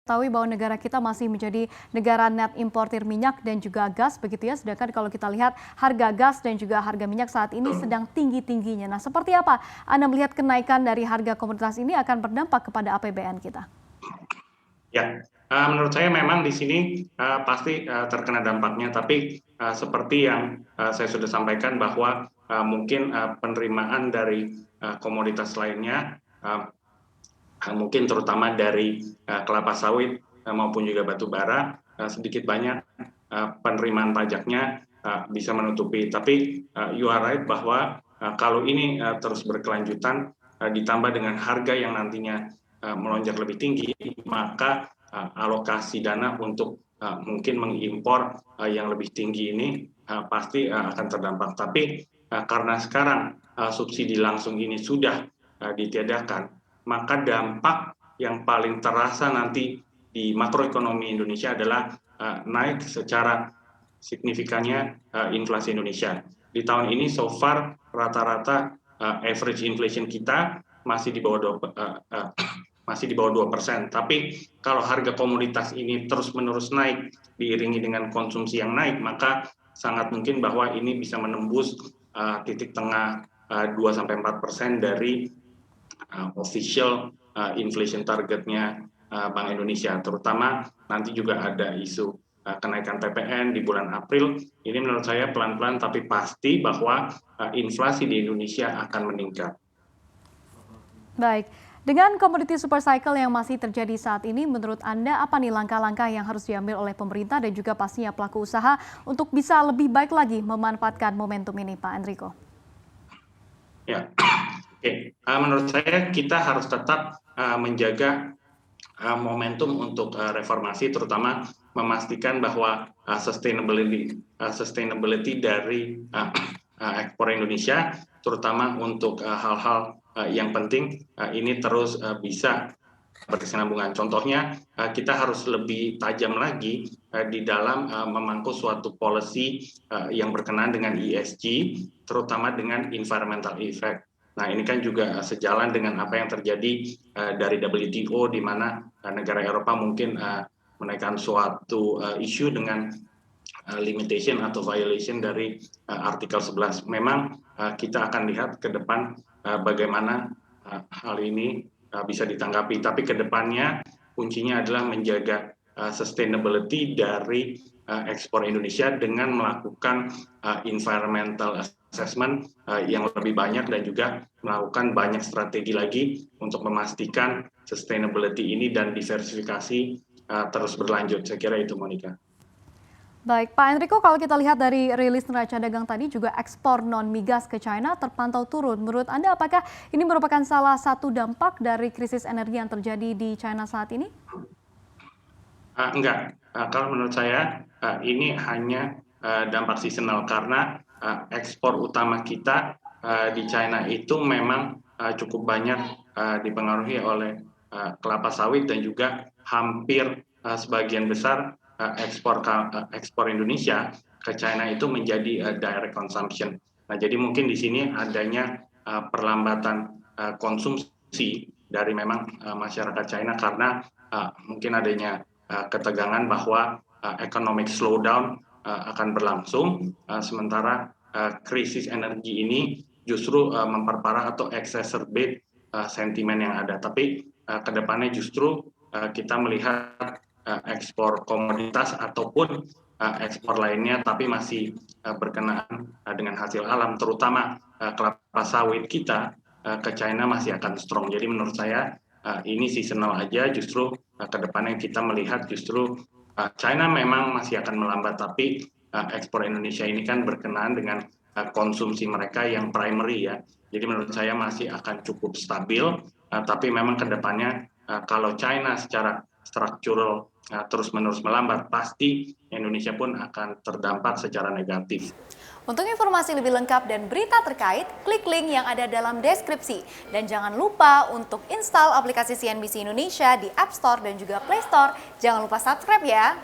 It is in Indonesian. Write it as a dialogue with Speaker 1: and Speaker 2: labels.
Speaker 1: Tahu bahwa negara kita masih menjadi negara net importir minyak dan juga gas begitu ya. Sedangkan kalau kita lihat harga gas dan juga harga minyak saat ini sedang tinggi-tingginya. Nah, seperti apa Anda melihat kenaikan dari harga komoditas ini akan berdampak kepada APBN kita?
Speaker 2: Ya, menurut saya memang di sini pasti terkena dampaknya, tapi seperti yang saya sudah sampaikan bahwa mungkin penerimaan dari komoditas lainnya mungkin terutama dari kelapa sawit maupun juga batu bara sedikit banyak penerimaan pajaknya bisa menutupi. Tapi you are right bahwa kalau ini terus berkelanjutan ditambah dengan harga yang nantinya melonjak lebih tinggi, maka alokasi dana untuk mungkin mengimpor yang lebih tinggi ini pasti akan terdampak. Tapi karena sekarang subsidi langsung ini sudah ditiadakan, maka dampak yang paling terasa nanti di makroekonomi Indonesia adalah naik secara signifikannya inflasi Indonesia. Di tahun ini so far rata-rata average inflation kita masih di bawah 2%. Tapi kalau harga komoditas ini terus-menerus naik diiringi dengan konsumsi yang naik, maka sangat mungkin bahwa ini bisa menembus titik tengah 2-4% dari official inflation targetnya Bank Indonesia, terutama nanti juga ada isu kenaikan PPN di bulan April. Ini menurut saya pelan-pelan tapi pasti bahwa inflasi di Indonesia akan meningkat.
Speaker 1: Baik, dengan komoditi super cycle yang masih terjadi saat ini, menurut Anda apa nih langkah-langkah yang harus diambil oleh pemerintah dan juga pastinya pelaku usaha untuk bisa lebih baik lagi memanfaatkan momentum ini, Pak Enrico?
Speaker 2: Ya, oke. Menurut saya kita harus tetap menjaga momentum untuk reformasi, terutama memastikan bahwa sustainability dari ekspor Indonesia, terutama untuk hal-hal yang penting ini terus bisa berkesinambungan. Contohnya kita harus lebih tajam lagi di dalam memangku suatu policy yang berkenaan dengan ESG, terutama dengan environmental effect. Nah, ini kan juga sejalan dengan apa yang terjadi dari WTO, di mana negara Eropa mungkin menaikkan suatu isu dengan limitation atau violation dari artikel 11. Memang kita akan lihat ke depan bagaimana hal ini bisa ditanggapi. Tapi ke depannya kuncinya adalah menjaga sustainability dari ekspor Indonesia dengan melakukan environmental assessment yang lebih banyak dan juga melakukan banyak strategi lagi untuk memastikan sustainability ini dan diversifikasi terus berlanjut. Saya kira itu, Monica.
Speaker 1: Baik, Pak Enrico, kalau kita lihat dari rilis neraca dagang tadi juga ekspor non-migas ke China terpantau turun. Menurut Anda apakah ini merupakan salah satu dampak dari krisis energi yang terjadi di China saat ini?
Speaker 2: Enggak, kalau menurut saya ini hanya dampak seasonal karena ekspor utama kita di China itu memang cukup banyak dipengaruhi oleh kelapa sawit dan juga hampir sebagian besar ekspor Indonesia ke China itu menjadi direct consumption. Nah, jadi mungkin di sini adanya perlambatan konsumsi dari memang masyarakat China karena mungkin adanya ketegangan bahwa economic slowdown akan berlangsung, sementara krisis energi ini justru memperparah atau exacerbate sentimen yang ada. Tapi kedepannya justru kita melihat ekspor komoditas ataupun ekspor lainnya, tapi masih berkenaan dengan hasil alam, terutama kelapa sawit kita ke China masih akan strong. Jadi menurut saya ini seasonal aja, justru kedepannya kita melihat justru China memang masih akan melambat, tapi ekspor Indonesia ini kan berkenaan dengan konsumsi mereka yang primary ya. Jadi menurut saya masih akan cukup stabil, tapi memang kedepannya kalau China secara struktural terus-menerus melambat, pasti Indonesia pun akan terdampak secara negatif.
Speaker 1: Untuk informasi lebih lengkap dan berita terkait, klik link yang ada dalam deskripsi. Dan jangan lupa untuk install aplikasi CNBC Indonesia di App Store dan juga Play Store. Jangan lupa subscribe ya.